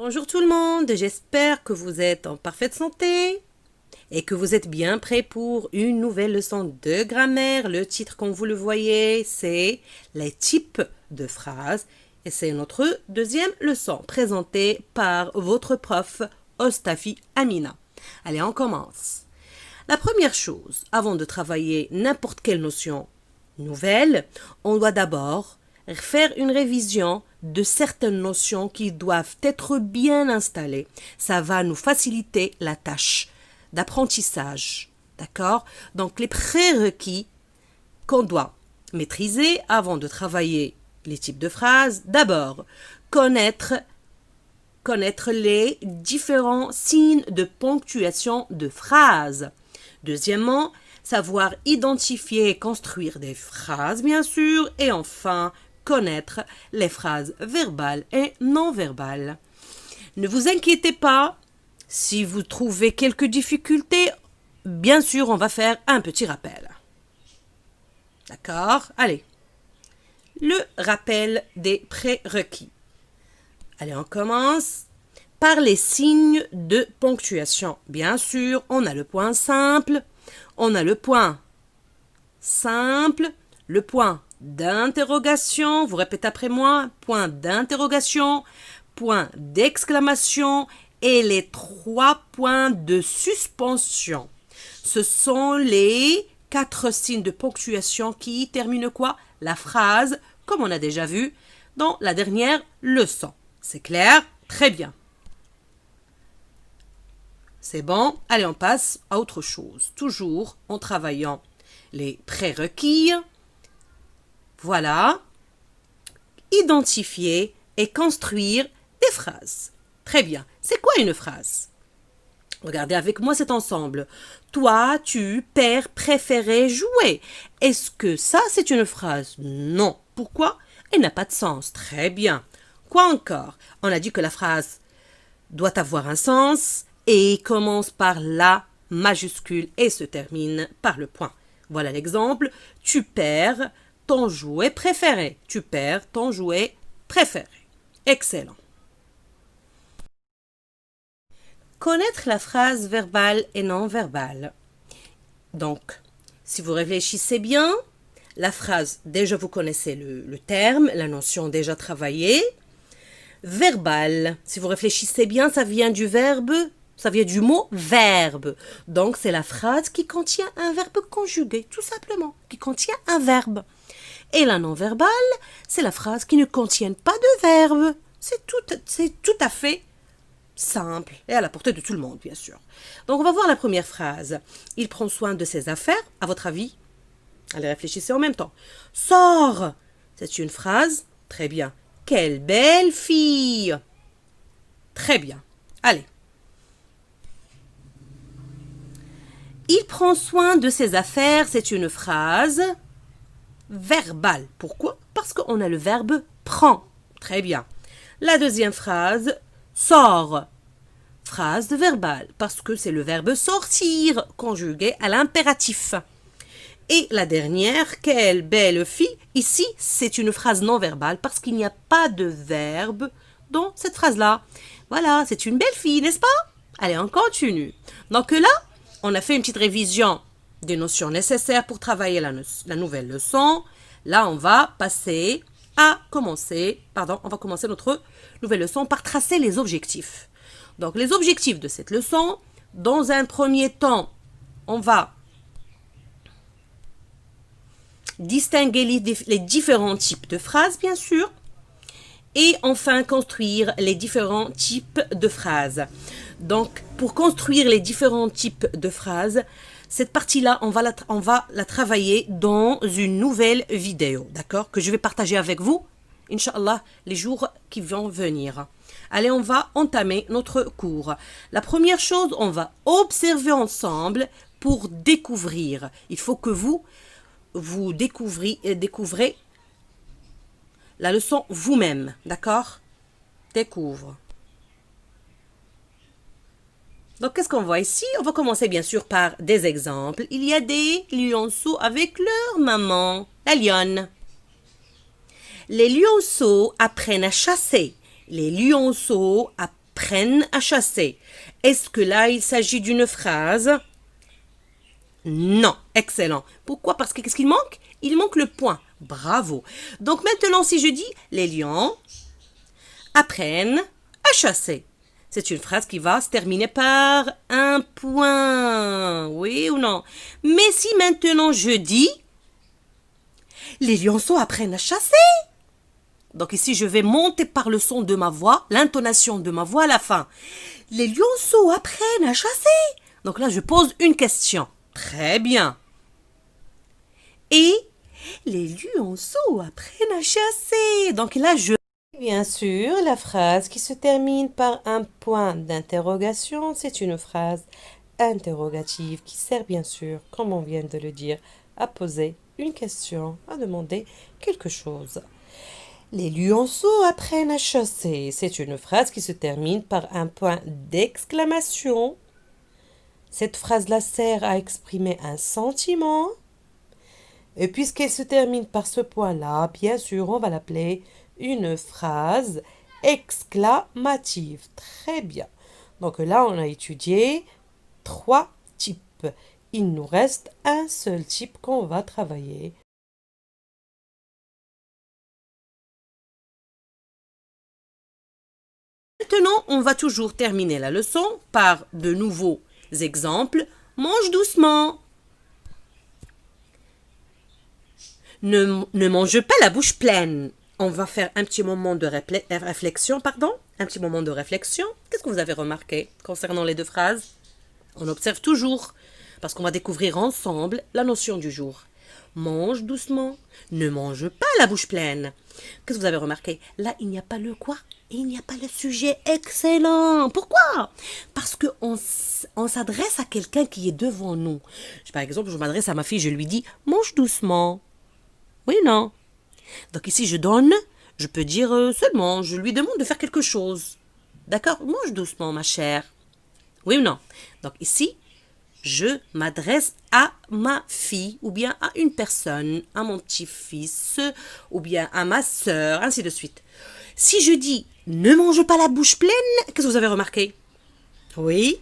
Bonjour tout le monde, j'espère que vous êtes en parfaite santé et que vous êtes bien prêts pour une nouvelle leçon de grammaire. Le titre, comme vous le voyez, c'est les types de phrases et c'est notre deuxième leçon présentée par votre prof Ostafi Amina. Allez, on commence. La première chose, avant de travailler n'importe quelle notion nouvelle, on doit d'abord faire une révision de certaines notions qui doivent être bien installées. Ça va nous faciliter la tâche d'apprentissage. D'accord? Donc, les prérequis qu'on doit maîtriser avant de travailler les types de phrases. D'abord, connaître les différents signes de ponctuation de phrases. Deuxièmement, savoir identifier et construire des phrases, bien sûr. Et enfin, connaître les phrases verbales et non verbales. Ne vous inquiétez pas, si vous trouvez quelques difficultés, bien sûr, on va faire un petit rappel. D'accord? Allez. Le rappel des prérequis. Allez, on commence par les signes de ponctuation. Bien sûr, on a le point simple, on a le point simple, le point d'interrogation, vous répétez après moi, point d'interrogation, point d'exclamation et les 3 points de suspension. Ce sont les 4 signes de ponctuation qui terminent quoi? La phrase, comme on a déjà vu dans la dernière leçon. C'est clair? Très bien. C'est bon? Allez, on passe à autre chose. Toujours en travaillant les prérequis. Voilà. Identifier et construire des phrases. Très bien. C'est quoi une phrase? Regardez avec moi cet ensemble. Toi, tu, père, préférais jouer. Est-ce que ça, c'est une phrase? Non. Pourquoi? Elle n'a pas de sens. Très bien. Quoi encore? On a dit que la phrase doit avoir un sens et commence par la majuscule et se termine par le point. Voilà l'exemple. Tu perds ton jouet préféré. Tu perds ton jouet préféré. Excellent. Connaître la phrase verbale et non verbale. Donc, si vous réfléchissez bien, la phrase, déjà vous connaissez le terme, la notion déjà travaillée. Verbal, si vous réfléchissez bien, ça vient du verbe, ça vient du mot verbe. Donc, c'est la phrase qui contient un verbe conjugué, tout simplement, qui contient un verbe. Et la non-verbale, c'est la phrase qui ne contient pas de verbe. C'est tout à fait simple et à la portée de tout le monde, bien sûr. Donc, on va voir la première phrase. Il prend soin de ses affaires, à votre avis? Allez, réfléchissez en même temps. Sors! C'est une phrase? Très bien. Quelle belle fille! Très bien. Allez. Il prend soin de ses affaires, c'est une phrase verbale. Pourquoi? Parce qu'on a le verbe prend. Très bien. La deuxième phrase, sort. Phrase verbale, parce que c'est le verbe sortir, conjugué à l'impératif. Et la dernière, quelle belle fille. Ici, c'est une phrase non verbale parce qu'il n'y a pas de verbe dans cette phrase-là. Voilà, c'est une belle fille, n'est-ce pas? Allez, on continue. Donc là, on a fait une petite révision des notions nécessaires pour travailler la nouvelle leçon. Là, on va commencer notre nouvelle leçon par tracer les objectifs. Donc, les objectifs de cette leçon, dans un premier temps, on va distinguer les différents types de phrases, bien sûr, et enfin construire les différents types de phrases. Donc, pour construire les différents types de phrases, cette partie-là, on va la travailler dans une nouvelle vidéo, d'accord, que je vais partager avec vous, Inch'Allah, les jours qui vont venir. Allez, on va entamer notre cours. La première chose, on va observer ensemble pour découvrir. Il faut que vous découvrez la leçon vous-même, d'accord? Découvre. Donc, qu'est-ce qu'on voit ici? On va commencer bien sûr par des exemples. Il y a des lionceaux avec leur maman, la lionne. Les lionceaux apprennent à chasser. Les lionceaux apprennent apprennent à chasser. Est-ce que là, il s'agit d'une phrase? Non, excellent. Pourquoi? Parce que qu'est-ce qu'il manque? Il manque le point. Bravo. Donc maintenant, si je dis les lions apprennent à chasser, c'est une phrase qui va se terminer par un point. Oui ou non? Mais si maintenant je dis les lionceaux apprennent à chasser, donc ici je vais monter par le son de ma voix, l'intonation de ma voix à la fin. Les lionceaux apprennent à chasser. Donc là je pose une question. Très bien. Et les lionceaux apprennent à chasser. Donc là je... Bien sûr, la phrase qui se termine par un point d'interrogation, c'est une phrase interrogative qui sert bien sûr, comme on vient de le dire, à poser une question, à demander quelque chose. Les lionceaux apprennent à chasser. C'est une phrase qui se termine par un point d'exclamation. Cette phrase-là sert à exprimer un sentiment. Et puisqu'elle se termine par ce point-là, bien sûr, on va l'appeler une phrase exclamative. Très bien. Donc là, on a étudié 3 types. Il nous reste un seul type qu'on va travailler. Maintenant, on va toujours terminer la leçon par de nouveaux exemples. Mange doucement. Ne mange pas la bouche pleine. On va faire un petit moment de réflexion, Un petit moment de réflexion. Qu'est-ce que vous avez remarqué concernant les deux phrases? On observe toujours, parce qu'on va découvrir ensemble la notion du jour. Mange doucement. Ne mange pas la bouche pleine. Qu'est-ce que vous avez remarqué? Là, il n'y a pas le quoi? Il n'y a pas le sujet. Excellent. Pourquoi? Parce qu'on s'adresse à quelqu'un qui est devant nous. Par exemple, je m'adresse à ma fille, je lui dis « Mange doucement ». Oui, non. Donc ici, je donne, je peux dire seulement, je lui demande de faire quelque chose. D'accord? Mange doucement, ma chère. Oui ou non? Donc ici, je m'adresse à ma fille, ou bien à une personne, à mon petit-fils, ou bien à ma sœur, ainsi de suite. Si je dis « ne mange pas la bouche pleine », qu'est-ce que vous avez remarqué? Oui,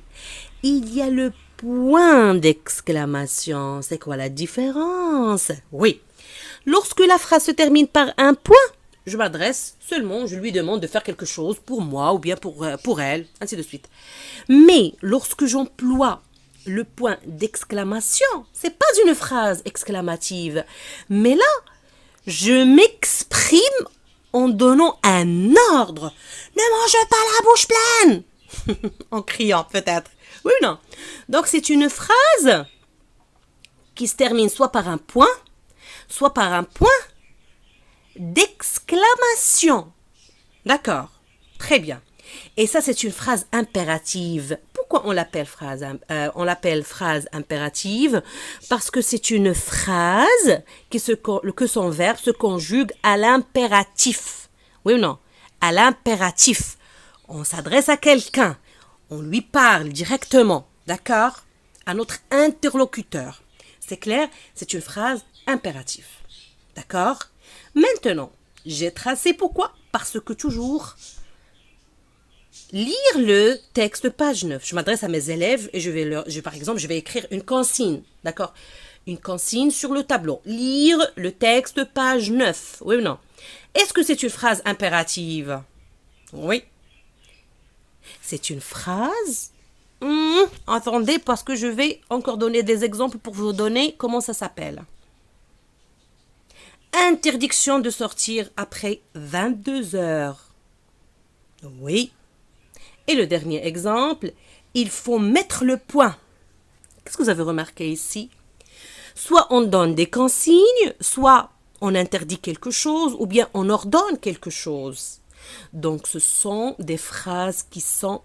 il y a le point d'exclamation. C'est quoi la différence? Oui. Lorsque la phrase se termine par un point, je m'adresse seulement, je lui demande de faire quelque chose pour moi ou bien pour elle, ainsi de suite. Mais lorsque j'emploie le point d'exclamation, c'est pas une phrase exclamative, mais là, je m'exprime en donnant un ordre. Ne mange pas la bouche pleine! En criant peut-être. Oui ou non? Donc c'est une phrase qui se termine soit par un point, soit par un point d'exclamation. D'accord? Très bien. Et ça, c'est une phrase impérative. Pourquoi on l'appelle phrase impérative? Parce que c'est une phrase que son verbe se conjugue à l'impératif. Oui ou non? À l'impératif. On s'adresse à quelqu'un. On lui parle directement. D'accord? À notre interlocuteur. C'est clair? C'est une phrase impérative. D'accord? Maintenant, j'ai tracé pourquoi? Parce que toujours, lire le texte page 9. Je m'adresse à mes élèves et par exemple, je vais écrire une consigne. D'accord? Une consigne sur le tableau. Lire le texte page 9. Oui ou non? Est-ce que c'est une phrase impérative? Oui. C'est une phrase... attendez, parce que je vais encore donner des exemples pour vous donner comment ça s'appelle. Interdiction de sortir après 22 heures. Oui. Et le dernier exemple, il faut mettre le point. Qu'est-ce que vous avez remarqué ici? Soit on donne des consignes, soit on interdit quelque chose, ou bien on ordonne quelque chose. Donc ce sont des phrases qui sont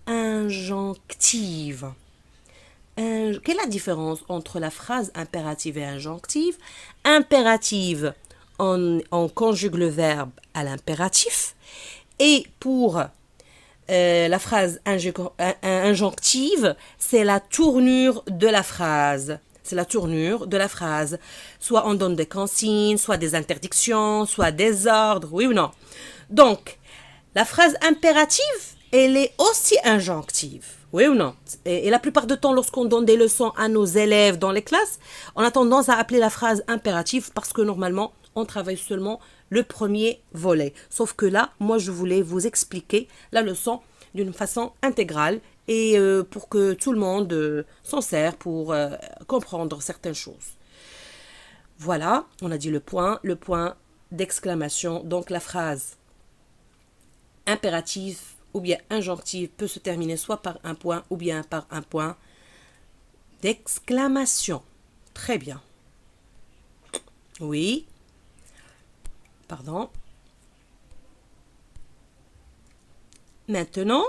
injonctives. Quelle est la différence entre la phrase impérative et injonctive? Impérative, on conjugue le verbe à l'impératif. Et pour la phrase injonctive, c'est la tournure de la phrase. C'est la tournure de la phrase. Soit on donne des consignes, soit des interdictions, soit des ordres, oui ou non? Donc, la phrase impérative elle est aussi injonctive. Oui ou non? Et la plupart du temps, lorsqu'on donne des leçons à nos élèves dans les classes, on a tendance à appeler la phrase impérative parce que normalement, on travaille seulement le premier volet. Sauf que là, moi, je voulais vous expliquer la leçon d'une façon intégrale et pour que tout le monde s'en sert pour comprendre certaines choses. Voilà, on a dit le point d'exclamation. Donc la phrase impérative ou bien injonctive peut se terminer soit par un point ou bien par un point d'exclamation. Très bien. Oui. Pardon. Maintenant,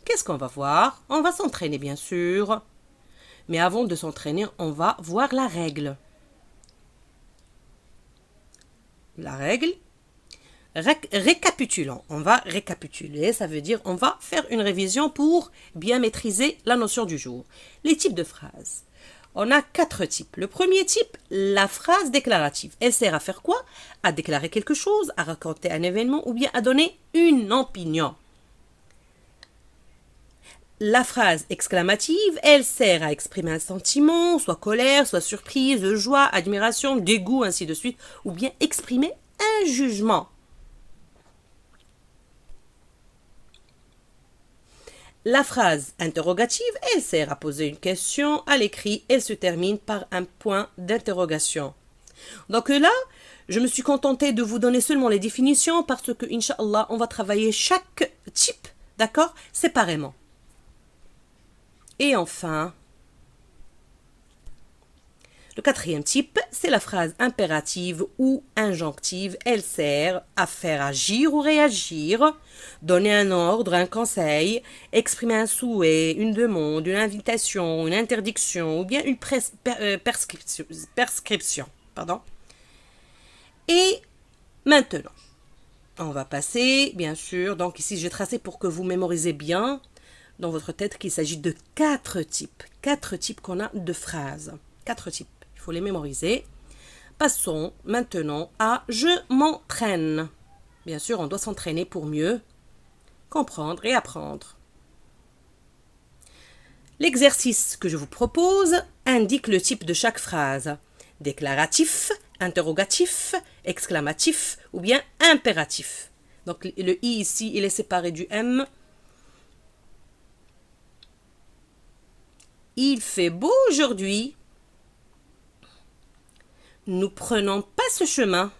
qu'est-ce qu'on va voir? On va s'entraîner, bien sûr. Mais avant de s'entraîner, on va voir la règle. La règle, récapitulons. On va récapituler, ça veut dire on va faire une révision pour bien maîtriser la notion du jour. Les types de phrases. On a 4 types. Le premier type, la phrase déclarative. Elle sert à faire quoi? À déclarer quelque chose, à raconter un événement ou bien à donner une opinion. La phrase exclamative, elle sert à exprimer un sentiment, soit colère, soit surprise, joie, admiration, dégoût, ainsi de suite, ou bien exprimer un jugement. La phrase interrogative, elle sert à poser une question à l'écrit, elle se termine par un point d'interrogation. Donc là, je me suis contentée de vous donner seulement les définitions parce que, Inch'Allah, on va travailler chaque type, d'accord, séparément. Et enfin, le quatrième type, c'est la phrase impérative ou injonctive. Elle sert à faire agir ou réagir, donner un ordre, un conseil, exprimer un souhait, une demande, une invitation, une interdiction ou bien une prescription. Pardon. Et maintenant, on va passer, bien sûr, donc ici j'ai tracé pour que vous mémorisez bien dans votre tête qu'il s'agit de 4 types. 4 types qu'on a de phrases. 4 types. Il faut les mémoriser. Passons maintenant à je m'entraîne. Bien sûr, on doit s'entraîner pour mieux comprendre et apprendre. L'exercice que je vous propose indique le type de chaque phrase. Déclaratif, interrogatif, exclamatif ou bien impératif. Donc le i ici, il est séparé du m. Il fait beau aujourd'hui. Nous prenons pas ce chemin.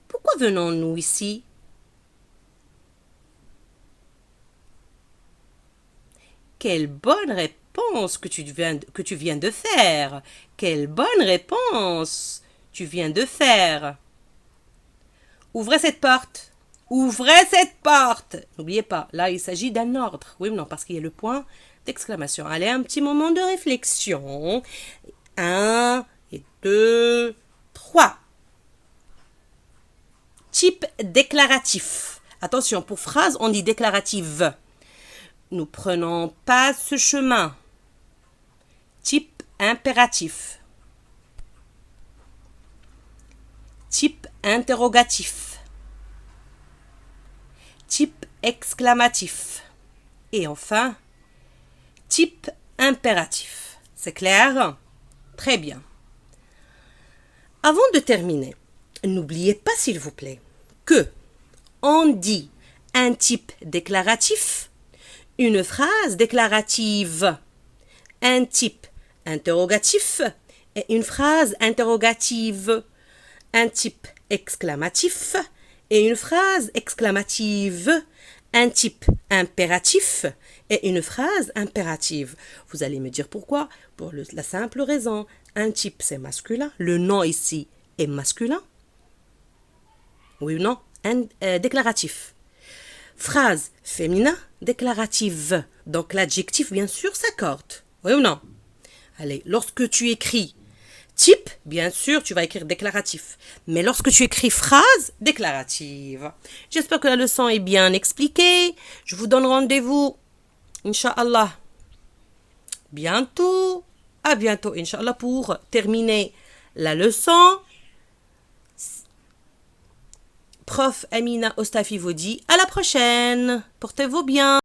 Pourquoi venons-nous ici? Quelle bonne réponse que tu viens de faire. Quelle bonne réponse tu viens de faire. Ouvrez cette porte. Ouvrez cette porte. N'oubliez pas, là, il s'agit d'un ordre. Oui ou non, parce qu'il y a le point d'exclamation. Allez, un petit moment de réflexion. 1 et 2, 3. Type déclaratif. Attention, pour phrase, on dit déclarative. Nous prenons pas ce chemin. Type impératif. Type interrogatif. Type exclamatif. Et enfin, type impératif. C'est clair? Très bien. Avant de terminer, n'oubliez pas s'il vous plaît que on dit un type déclaratif, une phrase déclarative, un type interrogatif et une phrase interrogative, un type exclamatif et une phrase exclamative, un type impératif et une phrase impérative. Vous allez me dire pourquoi? Pour la simple raison, un type c'est masculin, le nom ici est masculin. Oui ou non? Déclaratif. Phrase féminin, déclarative. Donc l'adjectif bien sûr s'accorde. Oui ou non? Allez, lorsque tu écris type, bien sûr, tu vas écrire déclaratif. Mais lorsque tu écris phrase, déclarative. J'espère que la leçon est bien expliquée. Je vous donne rendez-vous, Inch'Allah, bientôt. À bientôt, Inch'Allah, pour terminer la leçon. Prof Amina Ostafi vous dit à la prochaine. Portez-vous bien.